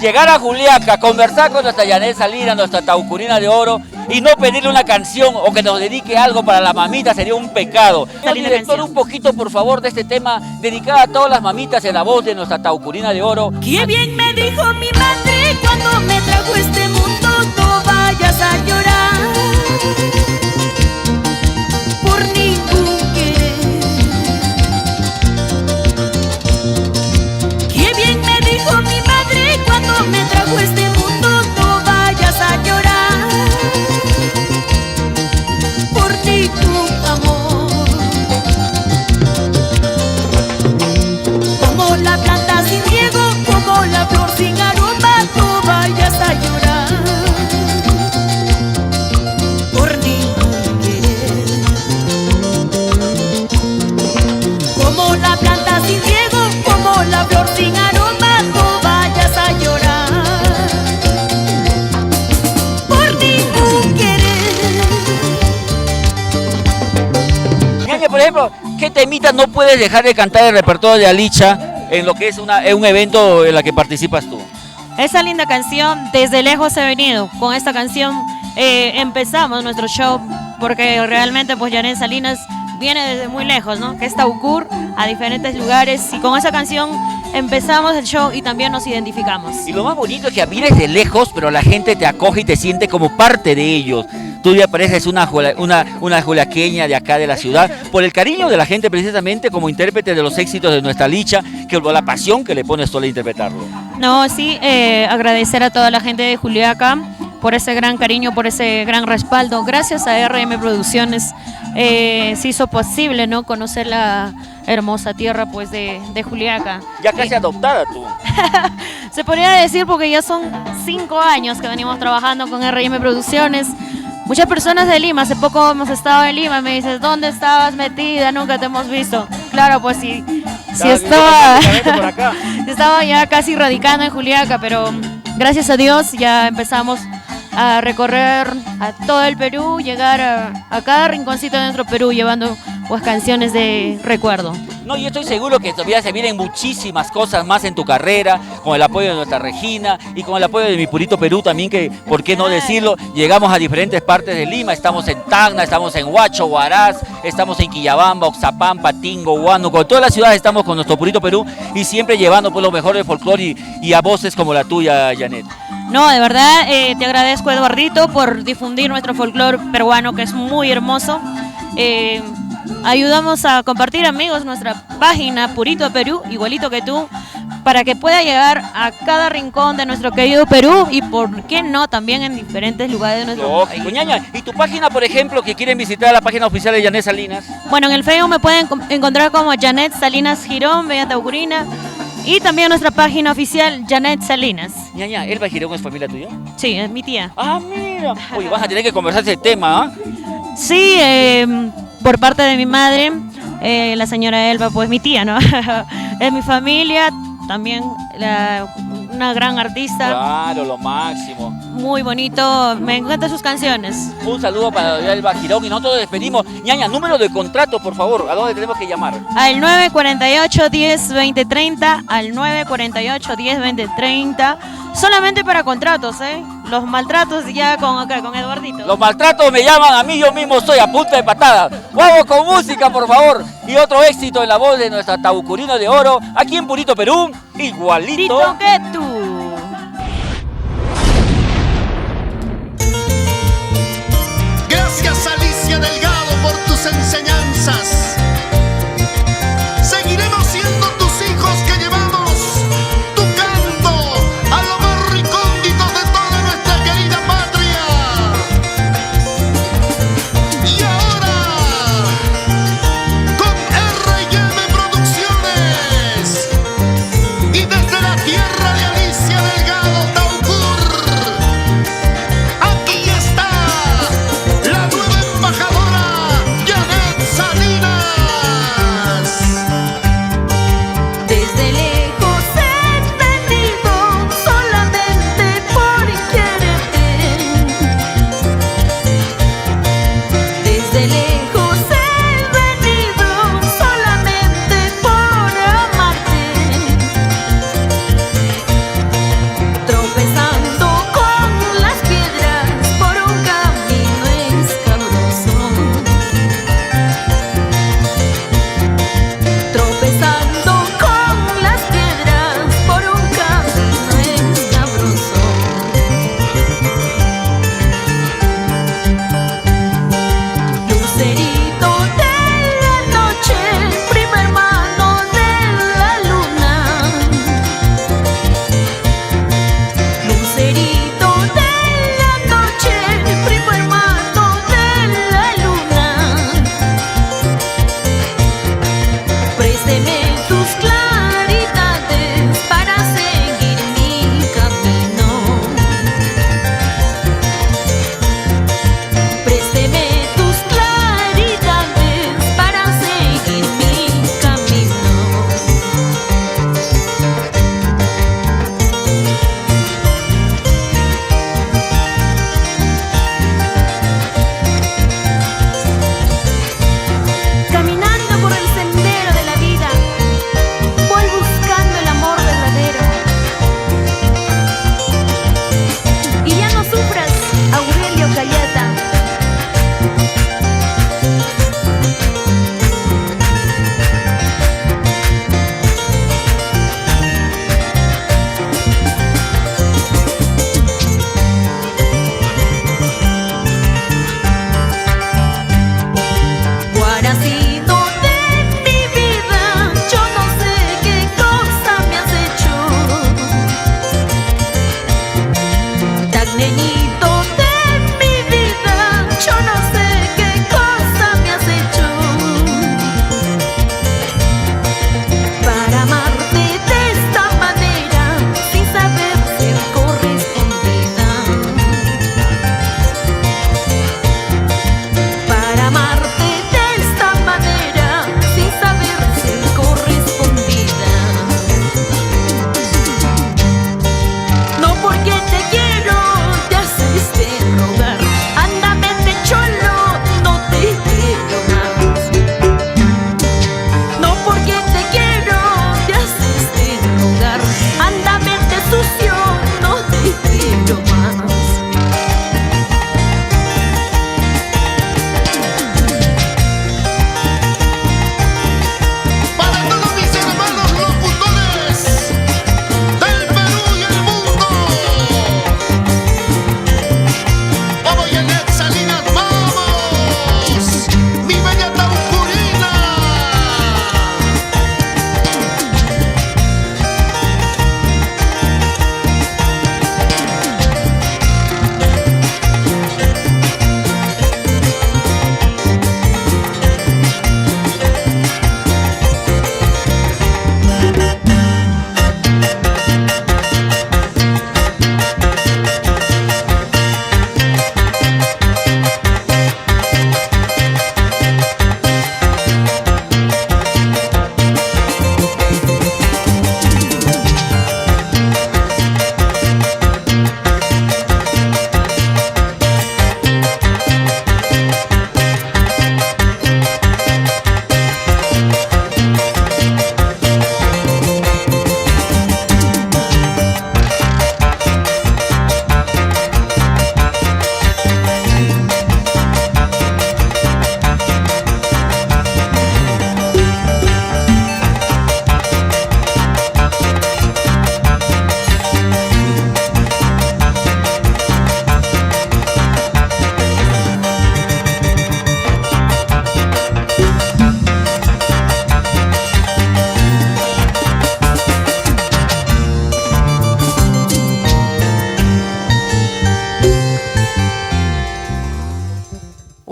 llegar a Juliaca, conversar con nuestra Janet Salinas, nuestra taucurina de oro, y no pedirle una canción o que nos dedique algo para la mamita sería un pecado. Director, un poquito, por favor, de este tema dedicado a todas las mamitas en la voz de nuestra taucurina de oro. Qué bien me dijo mi madre cuando me trajo este mundo, no vayas a llorar por ningún querer. Qué bien me dijo mi madre cuando me trajo este mundo, no vayas a llorar por ningún amor. Como la planta sin riego, como la flor sin aroma, no vayas a llorar por ningún querer. Como la planta sin riego, como la flor sin aroma, no vayas a llorar por ningún querer. Ñaña, por ejemplo, ¿qué temita no puedes dejar de cantar el repertorio de Alicha en lo que es un evento en la que participas tú? Esa linda canción, Desde Lejos He Venido. Con esta canción empezamos nuestro show, porque realmente pues Janet Salinas viene desde muy lejos, ¿no? Que es Taucur, a diferentes lugares, y con esa canción empezamos el show y también nos identificamos. Y lo más bonito es que vienes de lejos, pero la gente te acoge y te siente como parte de ellos. Tú ya pareces una juliaqueña de acá de la ciudad, por el cariño de la gente precisamente como intérprete de los éxitos de nuestra Licha, que la pasión que le pones tú al interpretarlo. No, sí, agradecer a toda la gente de Juliaca por ese gran cariño, por ese gran respaldo. Gracias a RM Producciones se hizo posible, ¿no?, conocer la hermosa tierra pues de Juliaca. Ya casi adoptada tú. Se podría decir, porque ya son 5 años que venimos trabajando con RM Producciones. Muchas personas de Lima, hace poco hemos estado en Lima, me dices, ¿dónde estabas metida? Nunca te hemos visto. Claro, pues sí, estaba ya casi radicando en Juliaca, pero gracias a Dios ya empezamos a recorrer a todo el Perú, llegar a cada rinconcito de nuestro Perú, llevando pues canciones de recuerdo. No, yo estoy seguro que todavía se vienen muchísimas cosas más en tu carrera, con el apoyo de nuestra Regina y con el apoyo de mi Purito Perú también, que, ¿por qué no decirlo? Llegamos a diferentes partes de Lima, estamos en Tacna, estamos en Huacho, Huaraz, estamos en Quillabamba, Oxapampa, Tingo, Huánuco, en todas las ciudades estamos con nuestro Purito Perú y siempre llevando pues lo mejor del folclore y a voces como la tuya, Janet. No, de verdad, te agradezco, Eduardito, por difundir nuestro folclore peruano, que es muy hermoso. Ayudamos a compartir, amigos, nuestra página Purito Perú, igualito que tú, para que pueda llegar a cada rincón de nuestro querido Perú y, por qué no, también en diferentes lugares de nuestro país. Ñaña, ¿y tu página, por ejemplo, que quieren visitar la página oficial de Janet Salinas? Bueno, en el Facebook me pueden encontrar como Janet Salinas Girón, Bella Taucurina, y también nuestra página oficial, Janet Salinas. Ñaña, ¿Elba Girón es familia tuya? Sí, es mi tía. Ah, mira. Oye, vas a tener que conversar ese tema, ¿ah? Sí, por parte de mi madre, la señora Elba, pues mi tía, ¿no? Es mi familia, también una gran artista. Claro, lo máximo. Muy bonito, me encantan sus canciones. Un saludo para Elba Girón y nosotros despedimos. Ñaña, número de contrato, por favor, ¿a dónde tenemos que llamar? Al 948-10-2030, al 948-10-2030, solamente para contratos, ¿eh? Los maltratos ya con Eduardito. Los maltratos me llaman a mí, yo mismo estoy a punta de patada. Vamos con música, por favor. Y otro éxito en la voz de nuestra Taucurina de oro, aquí en Purito Perú, igualito que tú. Gracias, Alicia Delgado, por tus enseñanzas. Seguiremos siendo tus hijos que llevamos tu canto a lo más recóndito de toda nuestra querida patria. Y ahora, con R&M Producciones y desde la tierra de Alicia Delgado, Taucur, aquí está la nueva embajadora, Janet Salinas.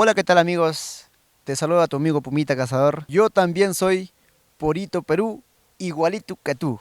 Hola, ¿qué tal amigos? Te saluda tu amigo Pumita Cazador. Yo también soy Porito Perú, igualito que tú.